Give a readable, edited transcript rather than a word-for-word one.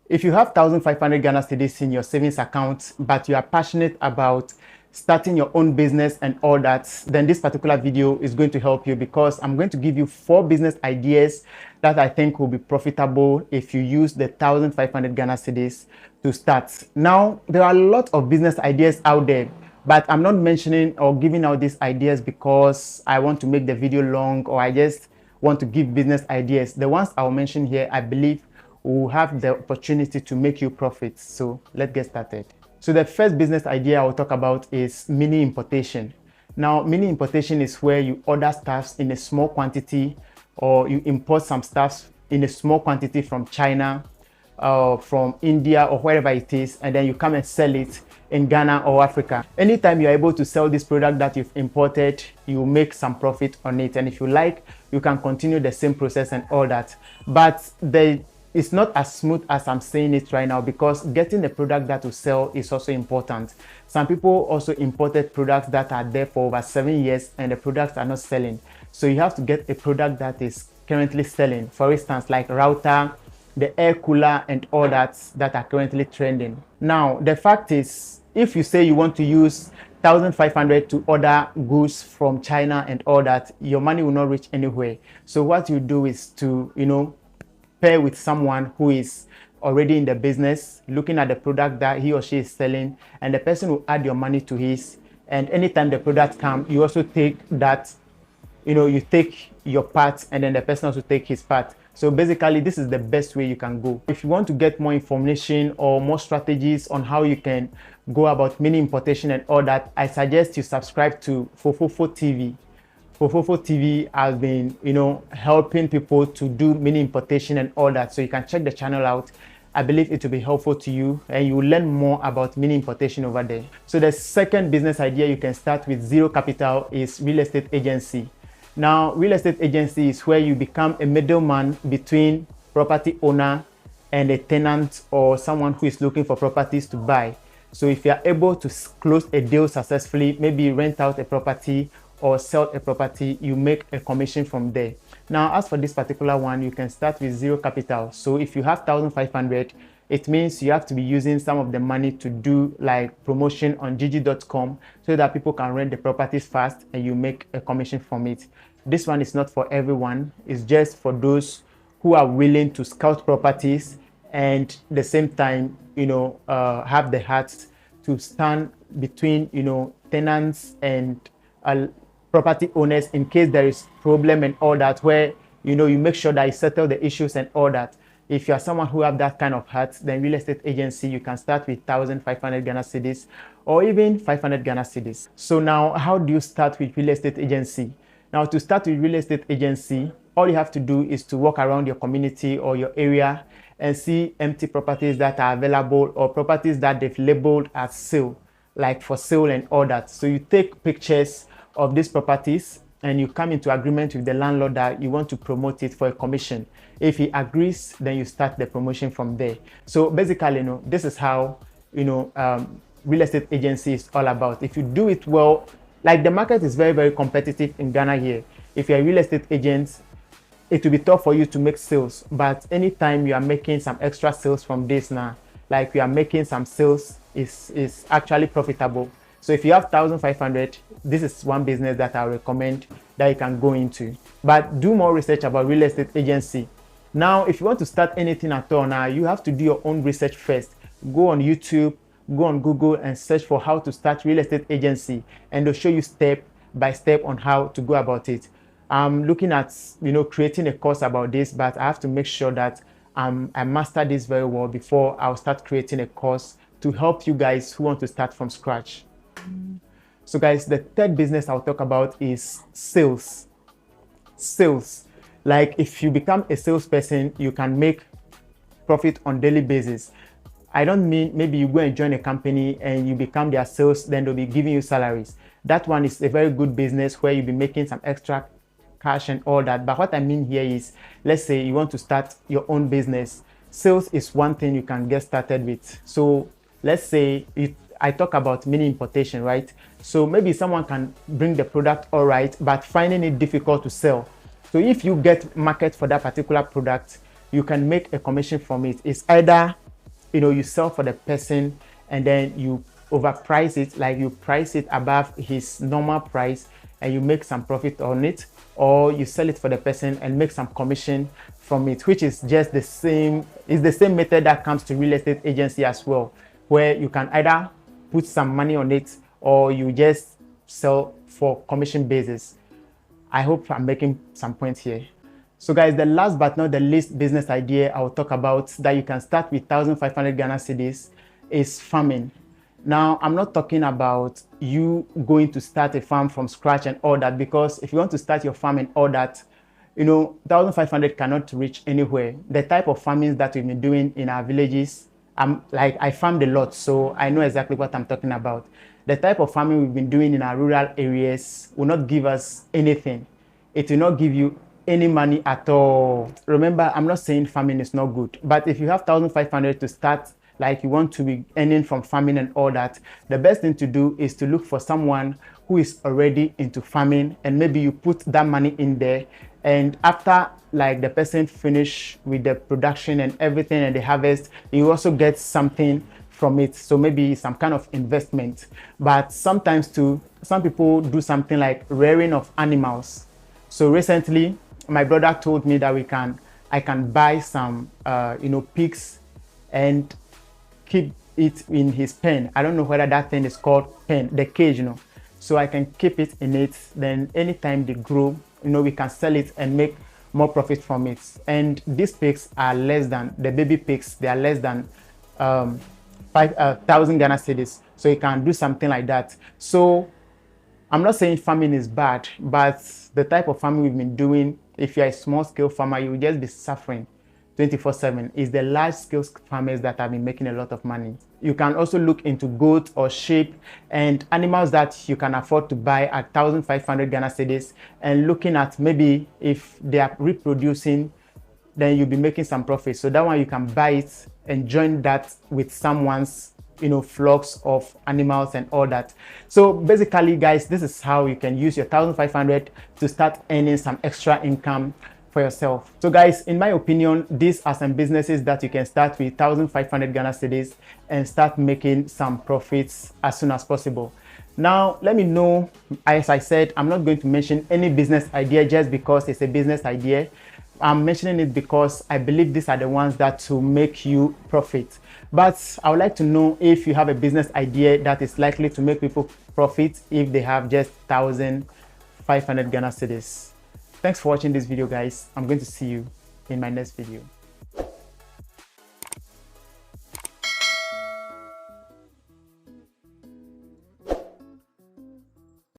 If you have 1,500 Ghana cedis in your savings account, but you are passionate about starting your own business and all that, then this particular video is going to help you, because I'm going to give you 4 business ideas that I think will be profitable if you use the 1,500 Ghana cedis to start. Now, there are a lot of business ideas out there, but I'm not mentioning or giving out these ideas because I want to make the video long, or I just want to give business ideas. The ones I'll mention here, I believe will have the opportunity to make you profit. So let's get started. So the first business idea I'll talk about is mini importation. Now, mini importation is where you order stuffs in a small quantity, or you import some stuffs in a small quantity from China, from India, or wherever it is, and then you come and sell it in Ghana or Africa. Anytime you're able to sell this product that you've imported, you make some profit on it. And if you like, you can continue the same process and all that. But it's not as smooth as I'm saying it right now, because getting a product that will sell is also important. Some people also imported products that are there for over 7 years and the products are not selling. So you have to get a product that is currently selling. For instance, like router, the air cooler, and all that are currently trending. Now, the fact is, if you say you want to use 1,500 to order goods from China and all that, your money will not reach anywhere. So what you do is to, pair with someone who is already in the business, looking at the product that he or she is selling, and the person will add your money to his. And anytime the product comes, you also take that, you take your part, and then the person also take his part. So basically, this is the best way you can go. If you want to get more information or more strategies on how you can go about mini importation and all that, I suggest you subscribe to Fofofo TV. Fofofo TV has been, helping people to do mini importation and all that. So you can check the channel out. I believe it will be helpful to you, and you will learn more about mini importation over there. So the second business idea you can start with zero capital is real estate agency. Now, real estate agency is where you become a middleman between property owner and a tenant or someone who is looking for properties to buy. So if you are able to close a deal successfully, maybe rent out a property or sell a property, you make a commission from there. Now, as for this particular one, you can start with zero capital. So if you have 1,500, it means you have to be using some of the money to do like promotion on gg.com so that people can rent the properties fast and you make a commission from it. This one is not for everyone. It's just for those who are willing to scout properties and at the same time, have the heart to stand between, tenants and property owners in case there is problem and all that, where you make sure that you settle the issues and all that. If you are someone who have that kind of heart, then real estate agency, you can start with 1,500 Ghana cedis or even 500 Ghana cedis. So now, how do you start with real estate agency? Now, to start with real estate agency, all you have to do is to walk around your community or your area and see empty properties that are available or properties that they've labeled as sale, like for sale and all that. So you take pictures of these properties and you come into agreement with the landlord that you want to promote it for a commission. If he agrees, then you start the promotion from there. So basically, this is how, real estate agency is all about. If you do it well, like the market is very, very competitive in Ghana here. If you're a real estate agent, it will be tough for you to make sales. But anytime you are making some extra sales from this now, like you are making some sales, is actually profitable. So if you have 1,500, this is one business that I recommend that you can go into. But do more research about real estate agency. Now, if you want to start anything at all now, you have to do your own research first. Go on YouTube, go on Google and search for how to start real estate agency, and they'll show you step by step on how to go about it. I'm looking at, creating a course about this, but I have to make sure that I master this very well before I'll start creating a course to help you guys who want to start from scratch. So guys, the third business I'll talk about is sales. Sales. Like if you become a salesperson, you can make profit on daily basis. I don't mean maybe you go and join a company and you become their sales, then they'll be giving you salaries. That one is a very good business where you'll be making some extra cash and all that. But what I mean here is, let's say you want to start your own business. Sales is one thing you can get started with. So let's say I talk about mini importation, right? So maybe someone can bring the product all right, but finding it difficult to sell. So if you get market for that particular product, you can make a commission from it. It's either you sell for the person and then you overprice it, like you price it above his normal price and you make some profit on it, or you sell it for the person and make some commission from it, which is just the same. It's the same method that comes to real estate agency as well, where you can either put some money on it or you just sell for commission basis. I hope I'm making some points here. So guys, the last but not the least business idea I'll talk about that you can start with 1,500 Ghana cedis is farming. Now, I'm not talking about you going to start a farm from scratch and all that, because if you want to start your farm and all that, 1,500 cannot reach anywhere. The type of farming that we've been doing in our villages, I farmed a lot, so I know exactly what I'm talking about. The type of farming we've been doing in our rural areas will not give us anything. It will not give you any money at all. Remember, I'm not saying farming is not good, but if you have 1,500 to start, like you want to be earning from farming and all that, the best thing to do is to look for someone who is already into farming, and maybe you put that money in there, and after like the person finish with the production and everything and the harvest, you also get something from it. So maybe some kind of investment. But sometimes too, some people do something like rearing of animals. So recently my brother told me that I can buy some pigs and keep it in his pen. I don't know whether that thing is called pen, the cage, so I can keep it in it. Then anytime they grow, we can sell it and make more profit from it. And these pigs are less than the baby pigs. They are less than 5,000 Ghana cedis. So you can do something like that. So I'm not saying farming is bad, but the type of farming we've been doing, if you're a small scale farmer, you will just be suffering 24/7. Is the large scale farmers that have been making a lot of money. You can also look into goat or sheep and animals that you can afford to buy at 1,500 Ghana cedis, and looking at maybe if they are reproducing, then you'll be making some profit. So that one you can buy it and join that with someone's flocks of animals and all that. So basically guys, this is how you can use your 1,500 to start earning some extra income for yourself. So guys, in my opinion, these are some businesses that you can start with 1,500 Ghana cedis and start making some profits as soon as possible. Now let me know, as I said, I'm not going to mention any business idea just because it's a business idea. I'm mentioning it because I believe these are the ones that will make you profit. But I would like to know if you have a business idea that is likely to make people profit if they have just 1,500 Ghana cedis. Thanks for watching this video, guys. I'm going to see you in my next video.